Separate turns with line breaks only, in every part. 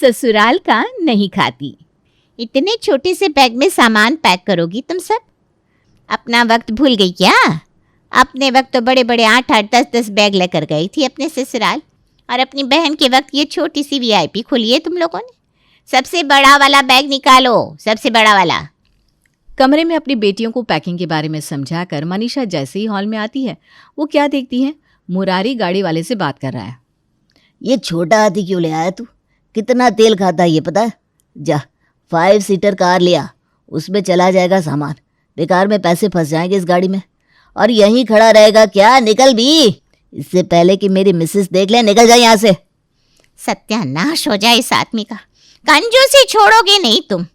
ससुराल का नहीं खाती।
इतने छोटे से बैग में सामान पैक करोगी तुम सब? अपना वक्त भूल गई क्या? अपने वक्त तो बड़े बड़े 8-8 10-10 बैग लेकर गई थी अपने ससुराल, और अपनी बहन के वक्त ये छोटी सी वीआईपी खोली है तुम लोगों ने। सबसे बड़ा वाला बैग निकालो, सबसे बड़ा वाला।
कमरे में अपनी बेटियों को पैकिंग के बारे में समझाकर मनीषा जैसे ही हॉल में आती है, वो क्या देखती है? मुरारी गाड़ी वाले से बात कर रहा है।
ये छोटा हाथी क्यों ले आया तू? कितना तेल खाता है ये पता है? जा 5 सीटर कार लिया, उसमें चला जाएगा सामान। बेकार में पैसे फंस जाएंगे इस गाड़ी में। और यहीं खड़ा रहेगा क्या? निकल भी, इससे पहले कि मेरी मिसेस देख ले। निकल जाए यहाँ से।
सत्यानाश हो जाए इस आदमी का। कंजूसी छोड़ोगे नहीं तुम।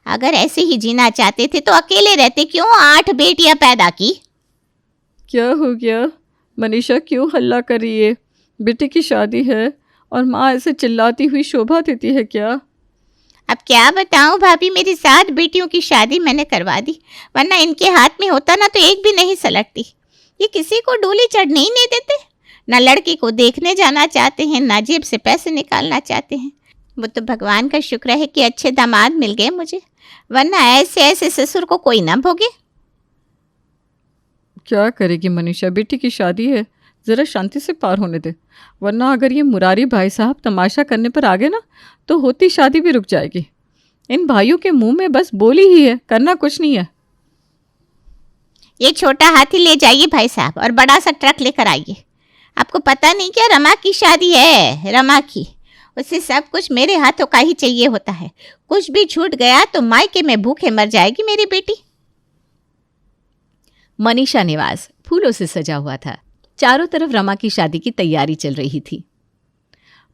अगर ऐसे ही जीना चाहते थे तो अकेले रहते, क्यों 8 बेटियां पैदा की?
क्या हो गया मनीषा, क्यों हल्ला कर रही है? बेटे की शादी है और माँ ऐसे चिल्लाती हुई शोभा देती है क्या?
अब क्या बताऊं भाभी, मेरी 7 बेटियों की शादी मैंने करवा दी, वरना इनके हाथ में होता ना तो एक भी नहीं सलटती। ये किसी को डोली चढ़ने ही नहीं देते, ना लड़की को देखने जाना चाहते हैं, ना जेब से पैसे निकालना चाहते हैं। वो तो भगवान का शुक्र है कि अच्छे दामाद मिल गए मुझे, वरना ऐसे ऐसे ससुर को कोई ना भोगे।
क्या करेगी मनीषा, बेटी की शादी है, ज़रा शांति से पार होने दे, वरना अगर ये मुरारी भाई साहब तमाशा करने पर आ गए ना तो होती शादी भी रुक जाएगी। इन भाइयों के मुंह में बस बोली ही है, करना कुछ नहीं है।
ये छोटा हाथी ले जाइए भाई साहब, और बड़ा सा ट्रक लेकर आइए। आपको पता नहीं क्या, रमा की शादी है, रमा की। उसे सब कुछ मेरे हाथों का ही चाहिए होता है। कुछ भी छूट गया तो मायके में भूखे मर जाएगी मेरी बेटी।
मनीषा निवास फूलों से सजा हुआ था। चारों तरफ रमा की शादी की तैयारी चल रही थी।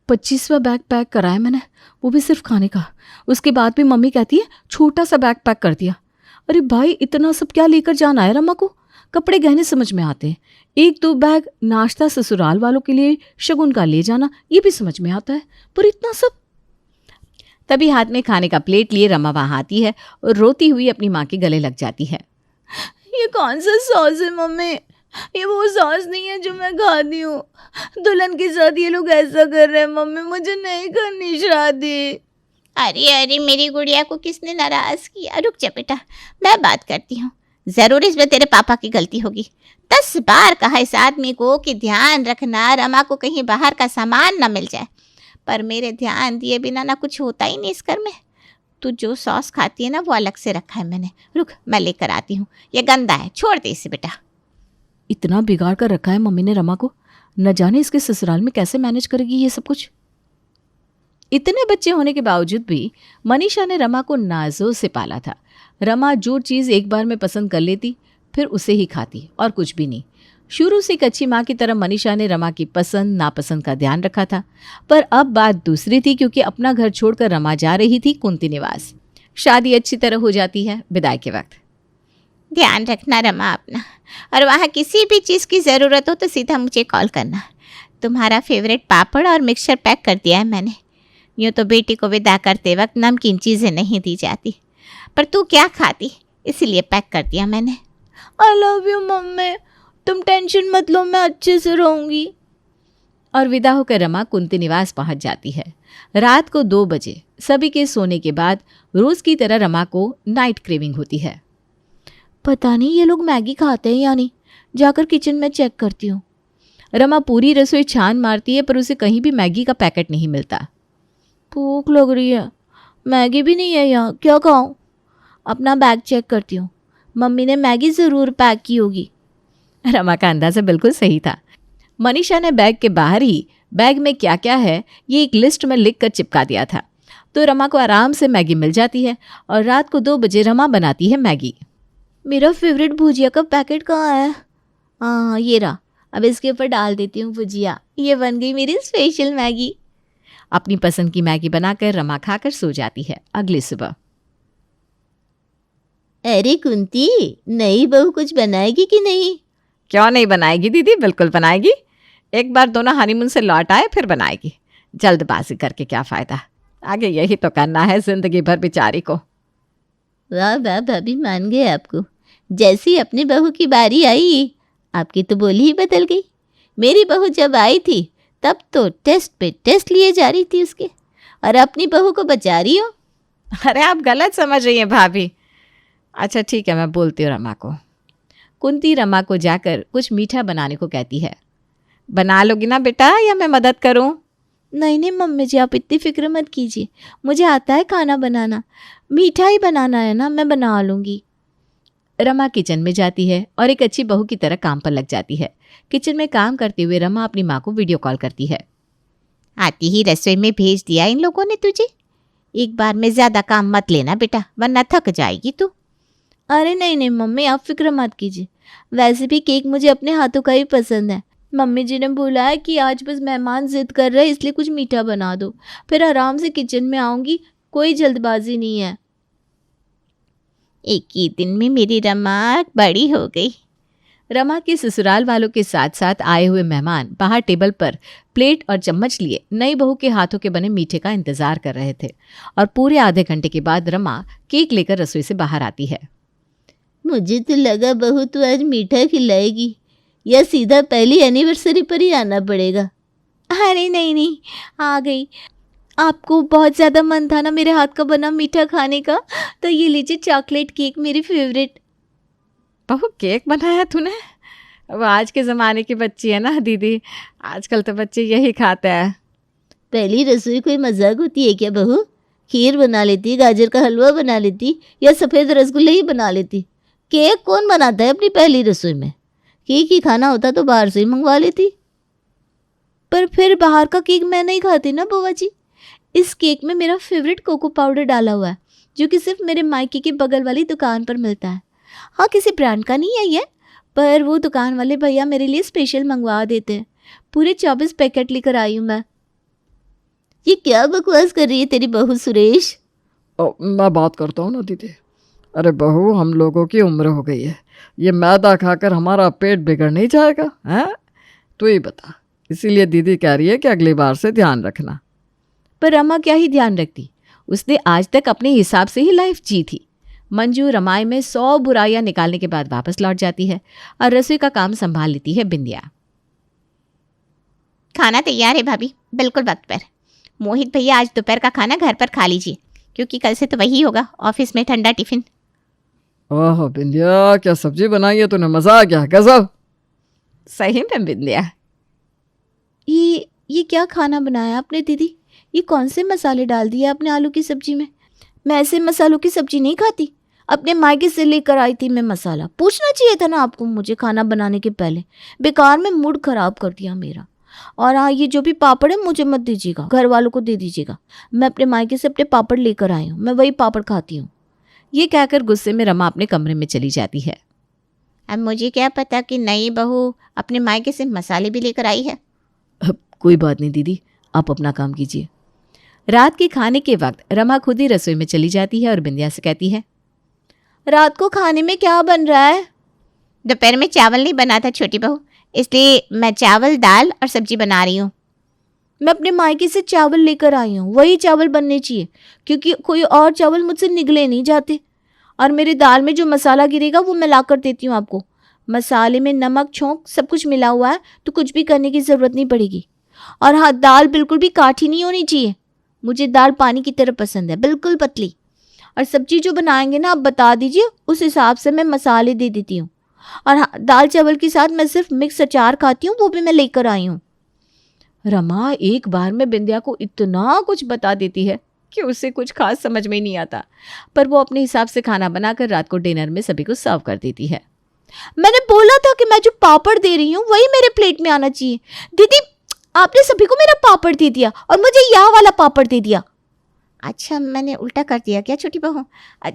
25वां बैग पैक कराया मैंने, वो भी सिर्फ खाने का। उसके बाद भी मम्मी कहती है छोटा सा बैग पैक कर दिया। अरे भाई, इतना सब क्या लेकर जाना है रमा को? कपड़े गहने समझ में आते हैं, 1-2 बैग नाश्ता ससुराल वालों के लिए शगुन का ले जाना, ये भी समझ में आता है, पर इतना सब।
तभी हाथ में खाने का प्लेट लिए रमा वहां आती है और रोती हुई अपनी माँ के गले लग जाती है।
ये कौन सा सॉस है मम्मी? ये वो सॉस नहीं है जो मैं खाती हूँ। दुल्हन के साथ ये लोग ऐसा कर रहे हैं मम्मी, मुझे नहीं करनी शादी।
अरे अरे, मेरी गुड़िया को किसने नाराज किया? रुक जा बेटा, मैं बात करती हूँ। जरूर इसमें तेरे पापा की गलती होगी। 10 बार कहा इस आदमी को कि ध्यान रखना, रमा को कहीं बाहर का सामान ना मिल जाए, पर मेरे ध्यान दिए बिना ना कुछ होता ही नहीं इस घर में। तू जो सॉस खाती है ना वो अलग से रखा है मैंने। रुक, मैं लेकर आती हूँ। ये गंदा है, छोड़ दे इसे बेटा।
इतना बिगाड़ कर रखा है मम्मी ने रमा को, न जाने इसके ससुराल में कैसे मैनेज करेगी ये सब कुछ।
इतने बच्चे होने के बावजूद भी मनीषा ने रमा को नाजों से पाला था। रमा जो चीज़ एक बार में पसंद कर लेती फिर उसे ही खाती और कुछ भी नहीं। शुरू से एक अच्छी माँ की तरह मनीषा ने रमा की पसंद नापसंद का ध्यान रखा था। पर अब बात दूसरी थी, क्योंकि अपना घर छोड़कर रमा जा रही थी कुंती निवास। शादी अच्छी तरह हो जाती है विदाई के वक्त।
ध्यान रखना रमा अपना, और वहाँ किसी भी चीज़ की ज़रूरत हो तो सीधा मुझे कॉल करना। तुम्हारा फेवरेट पापड़ और मिक्सचर पैक कर दिया है मैंने। यूँ तो बेटी को विदा करते वक्त नमकीन चीज़ें नहीं दी जाती, पर तू क्या खाती इसीलिए पैक कर दिया मैंने।
आई लव यू मम्मी, तुम टेंशन मत लो, मैं अच्छे से रहूँगी।
और विदा होकर रमा कुंती निवास पहुंच जाती है। रात को 2 बजे सभी के सोने के बाद रोज़ की तरह रमा को नाइट क्रेविंग होती है।
पता नहीं ये लोग मैगी खाते हैं या नहीं, जाकर किचन में चेक करती हूँ।
रमा पूरी रसोई छान मारती है पर उसे कहीं भी मैगी का पैकेट नहीं मिलता।
भूख लग रही है, मैगी भी नहीं है यहाँ, क्या खाऊं? अपना बैग चेक करती हूँ, मम्मी ने मैगी ज़रूर पैक की होगी।
रमा का अंदाज़ा बिल्कुल सही था। मनीषा ने बैग के बाहर ही बैग में क्या क्या है ये एक लिस्ट में लिख कर चिपका दिया था, तो रमा को आराम से मैगी मिल जाती है। और रात को 2 बजे रमा बनाती है मैगी।
मेरा फेवरेट भुजिया का पैकेट कहाँ है? हाँ ये रहा, अब इसके ऊपर डाल देती हूँ भुजिया। ये बन गई मेरी स्पेशल मैगी।
अपनी पसंद की मैगी बनाकर रमा खाकर सो जाती है। अगली सुबह,
अरे कुंती, नई बहू कुछ बनाएगी कि नहीं?
क्यों नहीं बनाएगी दीदी, बिल्कुल बनाएगी। एक बार दोनों हनीमून से लौट आए फिर बनाएगी। जल्दबाजी करके क्या फ़ायदा, आगे यही तो करना है जिंदगी भर बेचारी को।
वाह वाह भाभी, मान गए आपको। जैसी अपनी बहू की बारी आई आपकी तो बोली ही बदल गई। मेरी बहू जब आई थी तब तो टेस्ट पे टेस्ट लिए जा रही थी उसके,
और अपनी बहू को बचा रही हो।
अरे आप गलत समझ रही हैं भाभी। अच्छा ठीक है, मैं बोलती हूँ रमा को। कुंती रमा को जाकर कुछ मीठा बनाने को कहती है। बना लोगी ना बेटा या मैं मदद करूँ?
नहीं नहीं मम्मी जी, आप इतनी फिक्र मत कीजिए, मुझे आता है खाना बनाना। मीठा ही बनाना है ना, मैं बना लूँगी।
रमा किचन में जाती है और एक अच्छी बहू की तरह काम पर लग जाती है। किचन में काम करते हुए रमा अपनी माँ को वीडियो कॉल करती है।
आती ही रसोई में भेज दिया इन लोगों ने तुझे। एक बार में ज़्यादा काम मत लेना बेटा, वरना थक जाएगी तू।
अरे नहीं नहीं मम्मी, आप फिक्र मत कीजिए, वैसे भी केक मुझे अपने हाथों का ही पसंद है। मम्मी जी ने बोला है कि आज बस मेहमान जिद कर रहे हैं, इसलिए कुछ मीठा बना दो, फिर आराम से किचन में आऊँगी, कोई जल्दबाजी नहीं है।
एक ही दिन में मेरी रमा बड़ी हो गई।
रमा के ससुराल वालों के साथ साथ आए हुए मेहमान बाहर टेबल पर प्लेट और चम्मच लिए नई बहू के हाथों के बने मीठे का इंतजार कर रहे थे और पूरे आधे घंटे के बाद रमा केक लेकर रसोई से बाहर आती है।
मुझे तो लगा बहू तू आज मीठा खिलाएगी, या सीधा पहली एनिवर्सरी पर ही आना पड़ेगा।
अरे नहीं नहीं, आ गई। आपको बहुत ज़्यादा मन था ना मेरे हाथ का बना मीठा खाने का, तो ये लीजिए चॉकलेट केक, मेरी फेवरेट।
बहू केक बनाया तूने? अब आज के ज़माने की बच्ची है ना दीदी, आजकल तो बच्चे यही खाते हैं।
पहली रसोई कोई मजाक होती है क्या बहू? खीर बना लेती, गाजर का हलवा बना लेती, या सफ़ेद रसगुल्ले ही बना लेती। केक कौन बनाता है अपनी पहली रसोई में? केक ही खाना होता तो बाहर से ही मंगवा लेती।
पर फिर बाहर का केक मैं नहीं खाती ना बुआ जी। इस केक में मेरा फेवरेट कोको पाउडर डाला हुआ है, जो कि सिर्फ मेरे मायके के बगल वाली दुकान पर मिलता है। हाँ, किसी ब्रांड का नहीं है ये, पर वो दुकान वाले भैया मेरे लिए स्पेशल मंगवा देते हैं। पूरे 24 पैकेट लेकर आई हूँ मैं।
ये क्या बकवास कर रही है तेरी बहू सुरेश?
मैं बात करता हूँ ना दीदी। अरे बहू, हम लोगों की उम्र हो गई है, ये मैदा खाकर हमारा पेट बिगड़ नहीं जाएगा हैं? तू ही बता। इसीलिए दीदी कह रही है कि अगली बार से ध्यान रखना।
पर रमा क्या ही ध्यान रखती, उसने आज तक अपने हिसाब से ही लाइफ जी थी। मंजू रमाई में 100 बुराइयां निकालने के बाद वापस लौट जाती है और रसोई का काम संभाल लेती है बिंदिया।
खाना तैयार है भाभी, बिल्कुल वक्त पर। मोहित भैया आज दोपहर का खाना घर पर खा लीजिए, क्योंकि कल से तो वही होगा ऑफिस में ठंडा टिफिन।
ओह बिंदिया, क्या सब्जी बनाई है तूने, मजा आ गया, गजब।
सही में बिंदिया।
ये क्या खाना बनाया आपने दीदी? ये कौन से मसाले डाल दिए आपने आलू की सब्जी में? मैं ऐसे मसालों की सब्जी नहीं खाती। अपने मायके से लेकर आई थी मैं मसाला। पूछना चाहिए था ना आपको मुझे खाना बनाने के पहले। बेकार में मूड खराब कर दिया मेरा। और हाँ, ये जो भी पापड़ है मुझे मत दीजिएगा, घर वालों को दे दीजिएगा। मैं अपने मायके से अपने पापड़ लेकर आई हूँ, मैं वही पापड़ खाती हूँ।
ये कहकर गुस्से में रमा अपने कमरे में चली जाती है।
अब मुझे क्या पता कि नई बहू अपने मायके से मसाले भी लेकर आई है।
कोई बात नहीं दीदी, आप अपना काम कीजिए। रात के खाने के वक्त रमा खुद ही रसोई में चली जाती है और बिंदिया से कहती है,
रात को खाने में क्या बन रहा है?
दोपहर में चावल नहीं बना था छोटी बहू, इसलिए मैं चावल दाल और सब्जी बना रही हूँ।
मैं अपने मायके से चावल लेकर आई हूँ, वही चावल बनने चाहिए, क्योंकि कोई और चावल मुझसे निगले नहीं जाते। और मेरी दाल में जो मसाला गिरेगा वो मैं ला कर देती हूँ आपको। मसाले में नमक छोंक सब कुछ मिला हुआ है, तो कुछ भी करने की ज़रूरत नहीं पड़ेगी। और हाँ, दाल बिल्कुल भी काठी नहीं होनी चाहिए। मुझे दाल पानी की तरह पसंद है, बिल्कुल पतली। और सब्जी जो बनाएंगे ना आप बता दीजिए, उस हिसाब से मैं मसाले दे देती हूँ। और हाँ, दाल चावल के साथ मैं सिर्फ मिक्स अचार खाती हूँ, वो भी मैं लेकर आई हूँ।
रमा एक बार में बिंदिया को इतना कुछ बता देती है कि उसे कुछ खास समझ में ही नहीं आता, पर वो अपने हिसाब से खाना बनाकर रात को डिनर में सभी को सर्व कर देती है।
मैंने बोला था कि मैं जो पापड़ दे रही हूँ वही मेरे प्लेट में आना चाहिए। दीदी, आपने सभी को मेरा पापड़ दे दिया और मुझे यह वाला पापड़ दे दिया।
अच्छा, मैंने उल्टा कर दिया क्या छोटी बहू?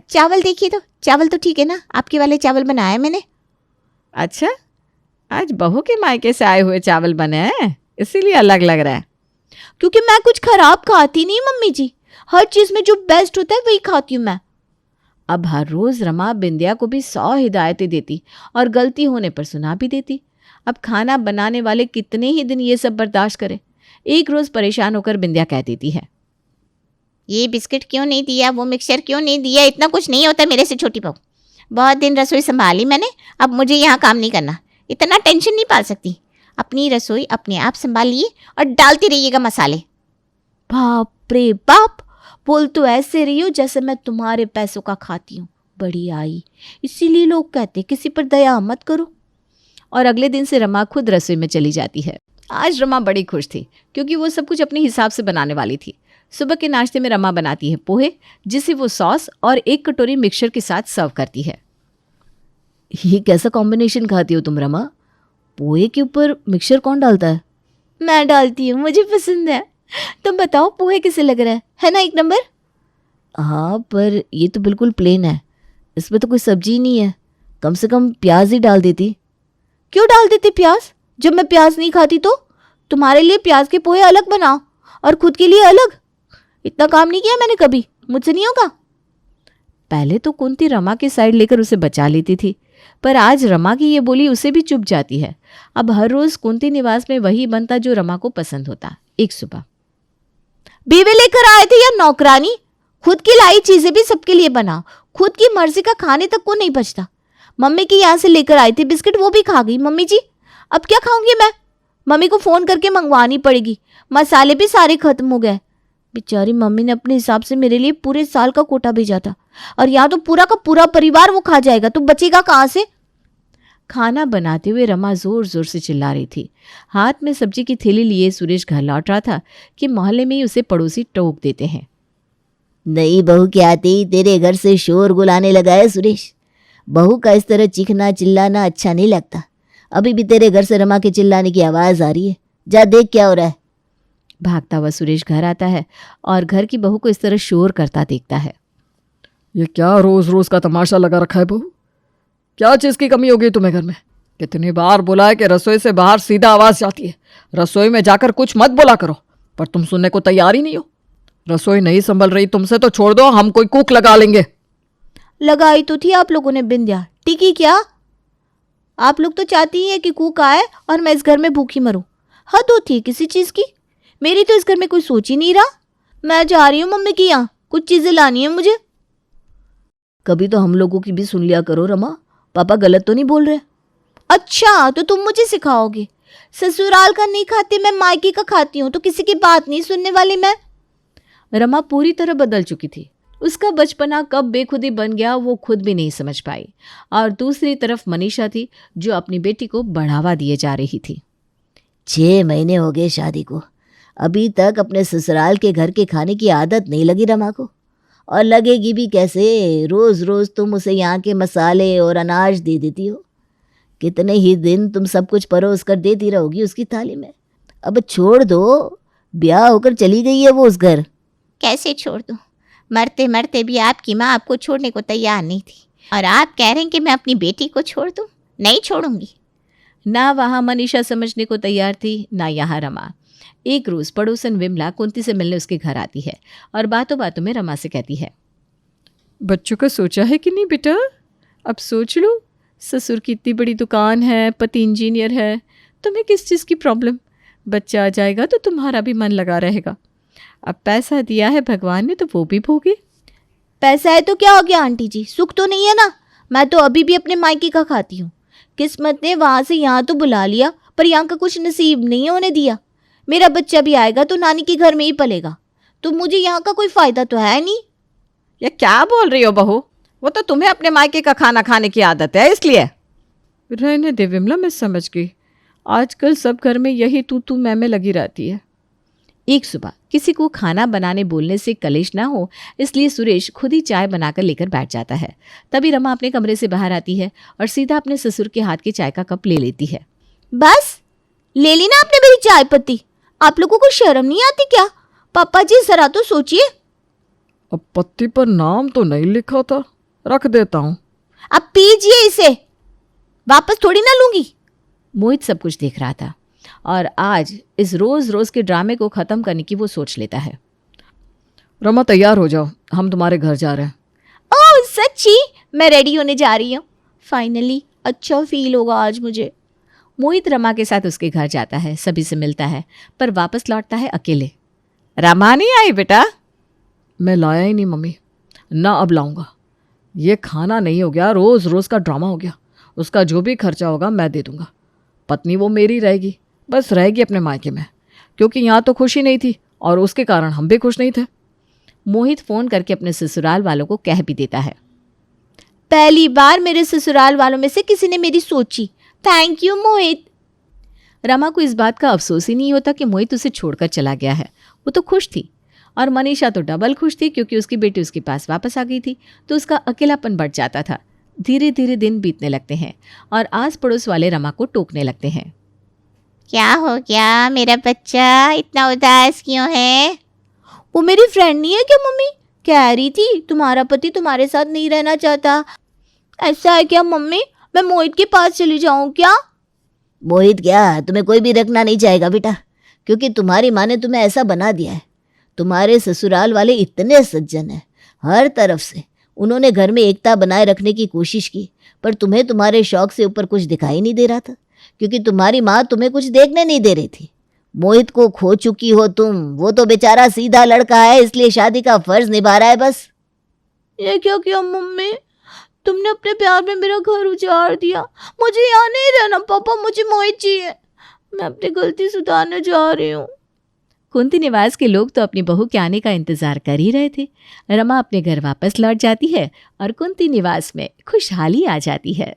चावल देखिए तो, चावल तो ठीक है ना, आपके वाले चावल बनाए मैंने।
अच्छा, आज बहू के मायके से आए हुए चावल बने हैं, इसीलिए अलग लग रहा है।
क्योंकि मैं कुछ खराब खाती नहीं मम्मी जी, हर चीज़ में जो बेस्ट होता है वही खाती हूँ मैं।
अब हर रोज रमा बिंदिया को भी 100 हिदायतें देती और गलती होने पर सुना भी देती। अब खाना बनाने वाले कितने ही दिन ये सब बर्दाश्त करे। एक रोज परेशान होकर बिंदिया कह देती है,
ये बिस्किट क्यों नहीं दिया, वो मिक्सचर क्यों नहीं दिया, इतना कुछ नहीं होता मेरे से छोटी बहू। बहुत दिन रसोई संभाली मैंने, अब मुझे यहाँ काम नहीं करना, इतना टेंशन नहीं पाल सकती। अपनी रसोई अपने आप संभालिए और डालती रहिएगा मसाले।
बाप रे बाप, बोल तो ऐसे रही हो जैसे मैं तुम्हारे पैसों का खाती हूँ। बड़ी आई, इसीलिए लोग कहते किसी पर दया मत करो।
और अगले दिन से रमा खुद रसोई में चली जाती है। आज रमा बड़ी खुश थी क्योंकि वो सब कुछ अपने हिसाब से बनाने वाली थी। सुबह के नाश्ते में रमा बनाती है पोहे, जिसे वो सॉस और 1 कटोरी मिक्सचर के साथ सर्व करती है।
ये कैसा कॉम्बिनेशन खाती हो तुम रमा? पोहे के ऊपर मिक्सचर कौन डालता है?
मैं डालती हूँ, मुझे पसंद है। तुम बताओ पोहे कैसे लग रहा है ना एक नंबर?
हाँ, पर ये तो बिल्कुल प्लेन है, इसमें तो कोई सब्जी ही नहीं है। कम से कम प्याज ही डाल देती।
क्यों डाल देते प्याज? जब मैं प्याज नहीं खाती तो तुम्हारे लिए प्याज के पोहे अलग बनाओ और खुद के लिए अलग। इतना काम नहीं किया मैंने कभी, मुझसे नहीं होगा।
पहले तो कुंती रमा की साइड लेकर उसे बचा लेती थी, पर आज रमा की ये बोली उसे भी चुभ जाती है। अब हर रोज कुंती निवास में वही बनता जो रमा को पसंद होता। एक सुबह
बीवे लेकर आए थे या नौकरानी? खुद की लाई चीजें भी सबके लिए बनाओ, खुद की मर्जी का खाने तक को नहीं बचता। मम्मी की यहाँ से लेकर आई थी बिस्किट, वो भी खा गई मम्मी जी। अब क्या खाऊंगी मैं? मम्मी को फोन करके मंगवानी पड़ेगी। मसाले भी सारे खत्म हो गए। बेचारी मम्मी ने अपने हिसाब से मेरे लिए पूरे साल का कोटा भेजा था, और यहाँ तो पूरा का पूरा परिवार वो खा जाएगा, तो बचेगा कहाँ से?
खाना बनाते हुए रमा जोर जोर से चिल्ला रही थी। हाथ में सब्जी की थैली लिए सुरेश घर लौट रहा था कि मोहल्ले में ही उसे पड़ोसी टोक देते हैं।
नई बहू के आते ही तेरे घर से शोर गुलाने लगा है सुरेश। बहू का इस तरह चीखना चिल्लाना अच्छा नहीं लगता। अभी भी तेरे घर से रमा के चिल्लाने की आवाज़ आ रही है, जा देख क्या हो रहा है।
भागता हुआ सुरेश घर आता है और घर की बहू को इस तरह शोर करता देखता है।
ये क्या रोज रोज का तमाशा लगा रखा है बहू? क्या चीज़ की कमी हो गई तुम्हें घर में? कितनी बार बोला है कि रसोई से बाहर सीधा आवाज़ जाती है, रसोई में जाकर कुछ मत बोला करो, पर तुम सुनने को तैयार ही नहीं हो। रसोई नहीं संभल रही तुमसे तो छोड़ दो, हम कोई कुक लगा लेंगे।
लगाई तो थी आप लोगों ने बिंदिया, टिकी क्या? आप लोग तो चाहती ही है कि कुक आए और मैं इस घर में भूखी मरूं। हद होती है किसी चीज़ की। मेरी तो इस घर में कोई सोच ही नहीं रहा। मैं जा रही हूँ मम्मी की यहाँ, कुछ चीज़ें लानी है मुझे।
कभी तो हम लोगों की भी सुन लिया करो रमा, पापा गलत तो नहीं बोल रहे?
अच्छा, तो तुम मुझे सिखाओगे? ससुराल का नहीं खाती मैं, मायके का खाती हूँ, तो किसी की बात नहीं सुनने वाली मैं।
रमा पूरी तरह बदल चुकी थी। उसका बचपना कब बेखुदी बन गया वो खुद भी नहीं समझ पाई। और दूसरी तरफ मनीषा थी जो अपनी बेटी को बढ़ावा दिए जा रही थी।
6 महीने हो गए शादी को, अभी तक अपने ससुराल के घर के खाने की आदत नहीं लगी रमा को, और लगेगी भी कैसे? रोज़ रोज़ तुम उसे यहाँ के मसाले और अनाज दे देती हो। कितने ही दिन तुम सब कुछ परोस कर देती रहोगी उसकी थाली में? अब छोड़ दो, ब्याह होकर चली गई है वो उस घर।
कैसे छोड़ दूँ? मरते मरते भी आपकी माँ आपको छोड़ने को तैयार नहीं थी, और आप कह रहे हैं कि मैं अपनी बेटी को छोड़ दूँ? नहीं छोड़ूंगी।
ना वहाँ मनीषा समझने को तैयार थी, ना यहाँ रमा। एक रोज पड़ोसन विमला कुंती से मिलने उसके घर आती है और बातों बातों में रमा से कहती है,
बच्चों का सोचा है कि नहीं बेटा? अब सोच लो, ससुर की इतनी बड़ी दुकान है, पति इंजीनियर है, तुम्हें किस चीज़ की प्रॉब्लम? बच्चा आ जाएगा तो तुम्हारा भी मन लगा रहेगा। अब पैसा दिया है भगवान ने तो वो भी भोगे।
पैसा है तो क्या हो गया आंटी जी, सुख तो नहीं है ना? मैं तो अभी भी अपने मायके का खाती हूँ। किस्मत ने वहाँ से यहाँ तो बुला लिया, पर यहाँ का कुछ नसीब नहीं होने दिया। मेरा बच्चा भी आएगा तो नानी के घर में ही पलेगा, तो मुझे यहाँ का कोई फ़ायदा तो है नहीं।
ये क्या बोल रही हो बहू? वो तो तुम्हें अपने मायके का खाना खाने की आदत है, इसलिए। रहने दे विमला, मैं समझ गई। आजकल सब घर में यही तू मैं लगी रहती है।
एक सुबह किसी को खाना बनाने बोलने से कलेश ना हो, इसलिए सुरेश खुद ही चाय बनाकर लेकर बैठ जाता है। तभी रमा अपने कमरे से बाहर आती है और सीधा अपने ससुर के हाथ की चाय का कप ले लेती है।
बस ले ली ना आपने मेरी चाय पत्ती? आप लोगों को शर्म नहीं आती क्या? पापा जी जरा तो सोचिए।
अब पत्ती पर नाम तो नहीं लिखा था, रख देता हूँ।
अब पीजिए इसे, वापस थोड़ी ना लूंगी।
मोहित सब कुछ देख रहा था और आज इस रोज रोज के ड्रामे को खत्म करने की वो सोच लेता है।
रमा तैयार हो जाओ, हम तुम्हारे घर जा रहे हैं।
ओह सच्ची? मैं रेडी होने जा रही हूँ। फाइनली अच्छा फील होगा आज मुझे।
मोहित रमा के साथ उसके घर जाता है, सभी से मिलता है, पर वापस लौटता है अकेले। रमा नहीं आई बेटा?
मैं लाया ही नहीं मम्मी, ना अब लाऊंगा। ये खाना नहीं हो गया, रोज़ रोज़ का ड्रामा हो गया। उसका जो भी खर्चा होगा मैं दे दूंगा। पत्नी वो मेरी रहेगी, बस रहेगी अपने मायके में, क्योंकि यहाँ तो खुशी नहीं थी और उसके कारण हम भी खुश नहीं थे।
मोहित फोन करके अपने ससुराल वालों को कह भी देता है।
पहली बार मेरे ससुराल वालों में से किसी ने मेरी सोची। थैंक यू मोहित।
रमा को इस बात का अफसोस ही नहीं होता कि मोहित उसे छोड़कर चला गया है। वो तो खुश थी और मनीषा तो डबल खुश थी क्योंकि उसकी बेटी उसके पास वापस आ गई थी, तो उसका अकेलापन बढ़ जाता था। धीरे धीरे दिन बीतने लगते हैं और आस पड़ोस वाले रमा को टोकने लगते हैं।
क्या हो गया, मेरा बच्चा इतना उदास क्यों है?
वो मेरी फ्रेंड नहीं है क्या मम्मी? कह रही थी तुम्हारा पति तुम्हारे साथ नहीं रहना चाहता। ऐसा है क्या मम्मी? मैं मोहित के पास चली जाऊं क्या?
मोहित क्या तुम्हें कोई भी रखना नहीं चाहेगा बेटा, क्योंकि तुम्हारी माँ ने तुम्हें ऐसा बना दिया है। तुम्हारे ससुराल वाले इतने सज्जन हैं, हर तरफ से उन्होंने घर में एकता बनाए रखने की कोशिश की, पर तुम्हें तुम्हारे शौक से ऊपर कुछ दिखाई नहीं दे रहा था, क्योंकि तुम्हारी माँ तुम्हें कुछ देखने नहीं दे रही थी। मोहित को खो चुकी हो तुम, वो तो बेचारा सीधा लड़का है, इसलिए शादी का फर्ज निभा रहा है बस।
ये क्या किया मम्मी? तुमने अपने प्यार में मेरा घर उजाड़ दिया। मुझे यहाँ नहीं रहना पापा, मुझे मोहित चाहिए। मैं अपनी गलती सुधारने जा रही हूँ।
कुंती निवास के लोग तो अपनी बहू के आने का इंतजार कर ही रहे थे। रमा अपने घर वापस लौट जाती है और कुंती निवास में खुशहाली आ जाती है।